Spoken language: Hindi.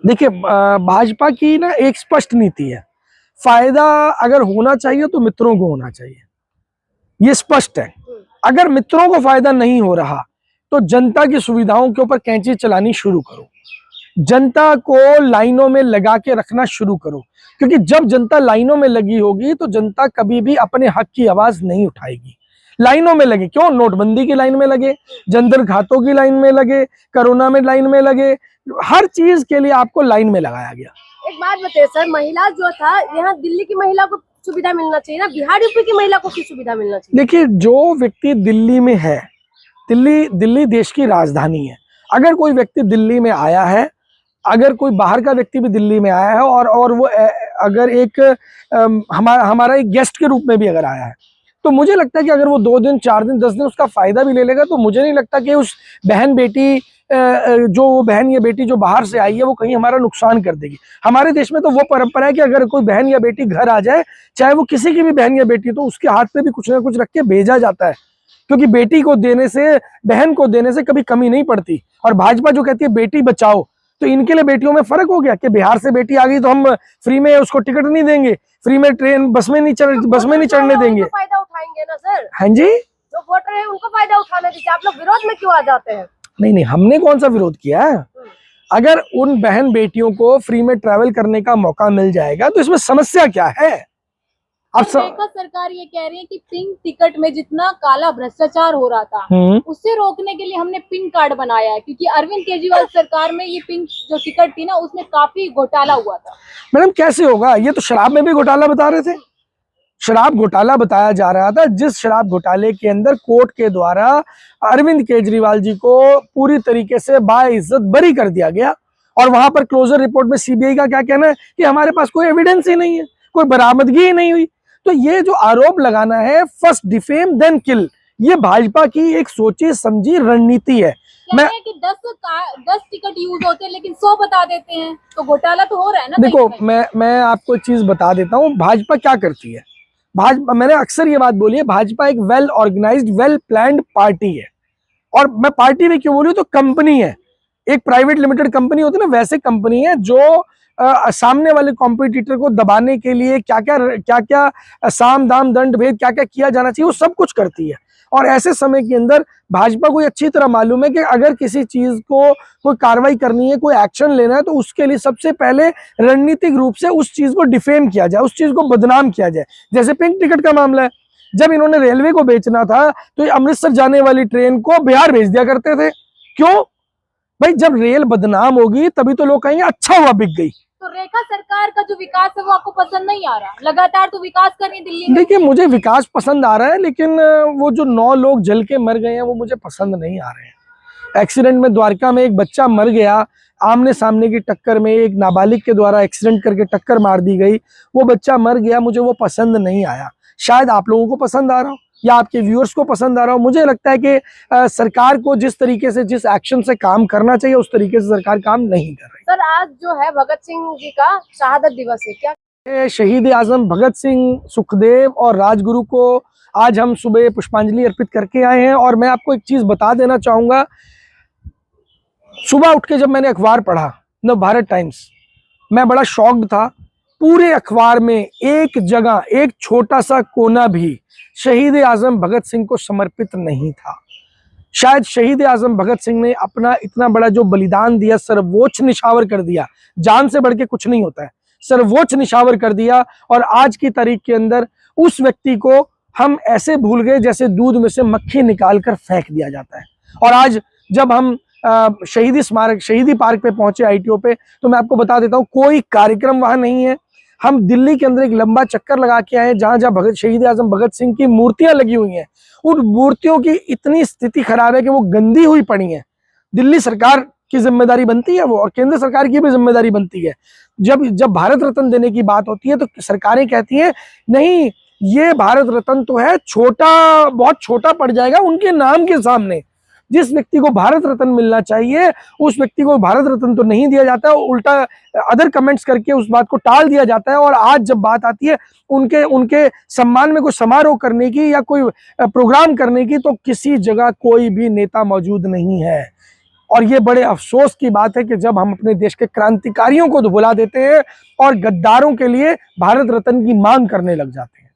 देखिए, भाजपा की ना एक स्पष्ट नीति है। फायदा अगर होना चाहिए तो मित्रों को होना चाहिए, ये स्पष्ट है। अगर मित्रों को फायदा नहीं हो रहा तो जनता की सुविधाओं के ऊपर कैंची चलानी शुरू करो, जनता को लाइनों में लगा के रखना शुरू करो, क्योंकि जब जनता लाइनों में लगी होगी तो जनता कभी भी अपने हक की आवाज नहीं उठाएगी। लाइनों में लगे क्यों? नोटबंदी की लाइन में लगे, जनधन खातों की लाइन में लगे, कोरोना में लाइन में लगे, हर चीज के लिए आपको लाइन में लगाया गया। एक बात बताइए सर, महिला जो था यहाँ दिल्ली की महिला को सुविधा मिलना चाहिए ना, बिहार यूपी की महिला को की सुविधा मिलना चाहिए? देखिए, जो व्यक्ति दिल्ली में है, दिल्ली देश की राजधानी है। अगर कोई व्यक्ति दिल्ली में आया है, अगर कोई बाहर का व्यक्ति भी दिल्ली में आया है और वो अगर एक हमारा एक गेस्ट के रूप में भी अगर आया है, तो मुझे लगता है कि अगर वो 2 दिन 4 दिन 10 दिन उसका फायदा भी ले लेगा तो मुझे नहीं लगता कि उस बहन बेटी जो बहन या बेटी जो बाहर से आई है वो कहीं हमारा नुकसान कर देगी। हमारे देश में तो वो परंपरा है कि अगर कोई बहन या बेटी घर आ जाए, चाहे वो किसी की भी बहन या बेटी, तो उसके हाथ पे भी कुछ ना कुछ रख के भेजा जाता है, क्योंकि बेटी को देने से, बहन को देने से कभी कमी नहीं पड़ती। और भाजपा जो कहती है बेटी बचाओ, तो इनके लिए बेटियों में फर्क हो गया कि बिहार से बेटी आ गई तो हम फ्री में उसको टिकट नहीं देंगे, फ्री में ट्रेन बस में नहीं चढ़ने देंगे। फायदा उठाएंगे ना सर? हाँ जी, जो वोटर है उनको फायदा उठाने दीजिए, आप लोग विरोध में क्यों आ जाते हैं? नहीं, हमने कौन सा विरोध किया है। अगर उन बहन बेटियों को फ्री में ट्रैवल करने का मौका मिल जाएगा तो इसमें समस्या क्या है? अब सरकार ये कह रही है कि पिंक टिकट में जितना काला भ्रष्टाचार हो रहा था उससे रोकने के लिए हमने पिंक कार्ड बनाया है, क्योंकि अरविंद केजरीवाल सरकार में ये पिंक जो टिकट थी ना उसमें काफी घोटाला हुआ था। मैडम कैसे होगा? ये तो शराब में भी घोटाला बता रहे थे, शराब घोटाला बताया जा रहा था, जिस शराब घोटाले के अंदर कोर्ट के द्वारा अरविंद केजरीवाल जी को पूरी तरीके से बाइज्जत बरी कर दिया गया। और वहां पर क्लोजर रिपोर्ट में सीबीआई का क्या कहना है कि हमारे पास कोई एविडेंस ही नहीं है, कोई बरामदगी ही नहीं हुई। तो ये जो आरोप लगाना है, फर्स्ट डिफेम देन किल, ये भाजपा की एक सोची समझी रणनीति है। मैं कि 10 टिकट यूज होते हैं लेकिन 100 बता देते हैं, तो घोटाला तो हो रहा है ना। देखो, मैं आपको एक चीज बता देता हूँ, भाजपा क्या करती है। भाजपा, मैंने अक्सर ये बात बोली है, भाजपा एक well organised, well planned party है। और मैं पार्टी भी क्यों बोलूं, तो कंपनी है, एक प्राइवेट लिमिटेड कंपनी होती है ना, वैसे कंपनी है जो सामने वाले कॉम्पिटिटर को दबाने के लिए क्या क्या साम दाम दंड भेद क्या क्या किया जाना चाहिए वो सब कुछ करती है। और ऐसे समय के अंदर भाजपा को अच्छी तरह मालूम है कि अगर किसी चीज को कोई कार्रवाई करनी है, कोई एक्शन लेना है, तो उसके लिए सबसे पहले रणनीतिक रूप से उस चीज को डिफेम किया जाए, उस चीज को बदनाम किया जाए। जैसे पिंक टिकट का मामला है, जब इन्होंने रेलवे को बेचना था तो अमृतसर जाने वाली ट्रेन को बिहार भेज दिया करते थे। क्यों भाई? जब रेल बदनाम होगी तभी तो लोग कहेंगे अच्छा हुआ बिक गई। तो रेखा सरकार का जो विकास है वो आपको पसंद नहीं आ रहा? लगातार तो विकास कर रही दिल्ली में। देखिए, मुझे विकास पसंद आ रहा है, लेकिन वो जो 9 लोग जल के मर गए हैं वो मुझे पसंद नहीं आ रहे हैं। एक्सीडेंट में द्वारका में एक बच्चा मर गया, आमने सामने की टक्कर में, एक नाबालिग के द्वारा एक्सीडेंट करके टक्कर मार दी गई, वो बच्चा मर गया, मुझे वो पसंद नहीं आया। शायद आप लोगों को पसंद आ रहा हो या आपके व्यूअर्स को पसंद आ रहा हो। मुझे लगता है कि सरकार को जिस तरीके से, जिस एक्शन से काम करना चाहिए उस तरीके से सरकार काम नहीं कर रही। सर, आज जो है भगत सिंह जी का शहादत दिवस है, क्या शहीद आजम भगत सिंह, सुखदेव और राजगुरु को आज हम सुबह पुष्पांजलि अर्पित करके आए हैं। और मैं आपको एक चीज बता देना चाहूंगा, सुबह उठ के जब मैंने अखबार पढ़ा नव भारत टाइम्स, मैं बड़ा शॉक्ड था। पूरे अखबार में एक जगह, एक छोटा सा कोना भी शहीद आजम भगत सिंह को समर्पित नहीं था। शायद शहीद आजम भगत सिंह ने अपना इतना बड़ा जो बलिदान दिया, सर्वोच्च निछावर कर दिया, जान से बढ़ के कुछ नहीं होता है, सर्वोच्च निछावर कर दिया। और आज की तारीख के अंदर उस व्यक्ति को हम ऐसे भूल गए जैसे दूध में से मक्खी निकाल कर फेंक दिया जाता है। और आज जब हम शहीदी स्मारक, शहीदी पार्क पे पहुंचे ITO पे, तो मैं आपको बता देता हूँ कोई कार्यक्रम वहां नहीं है। हम दिल्ली के अंदर एक लंबा चक्कर लगा के आए, जहां जहां शहीद आजम भगत सिंह की मूर्तियां लगी हुई हैं, उन मूर्तियों की इतनी स्थिति खराब है कि वो गंदी हुई पड़ी है। दिल्ली सरकार की जिम्मेदारी बनती है वो, और केंद्र सरकार की भी जिम्मेदारी बनती है। जब भारत रत्न देने की बात होती है तो सरकारें कहती हैं नहीं, ये भारत रत्न तो है छोटा, बहुत छोटा पड़ जाएगा उनके नाम के सामने। जिस व्यक्ति को भारत रत्न मिलना चाहिए उस व्यक्ति को भारत रत्न तो नहीं दिया जाता है, उल्टा अदर कमेंट्स करके उस बात को टाल दिया जाता है। और आज जब बात आती है उनके सम्मान में कोई समारोह करने की या कोई प्रोग्राम करने की, तो किसी जगह कोई भी नेता मौजूद नहीं है। और ये बड़े अफसोस की बात है कि जब हम अपने देश के क्रांतिकारियों को तो भुला देते हैं और गद्दारों के लिए भारत रत्न की मांग करने लग जाते हैं।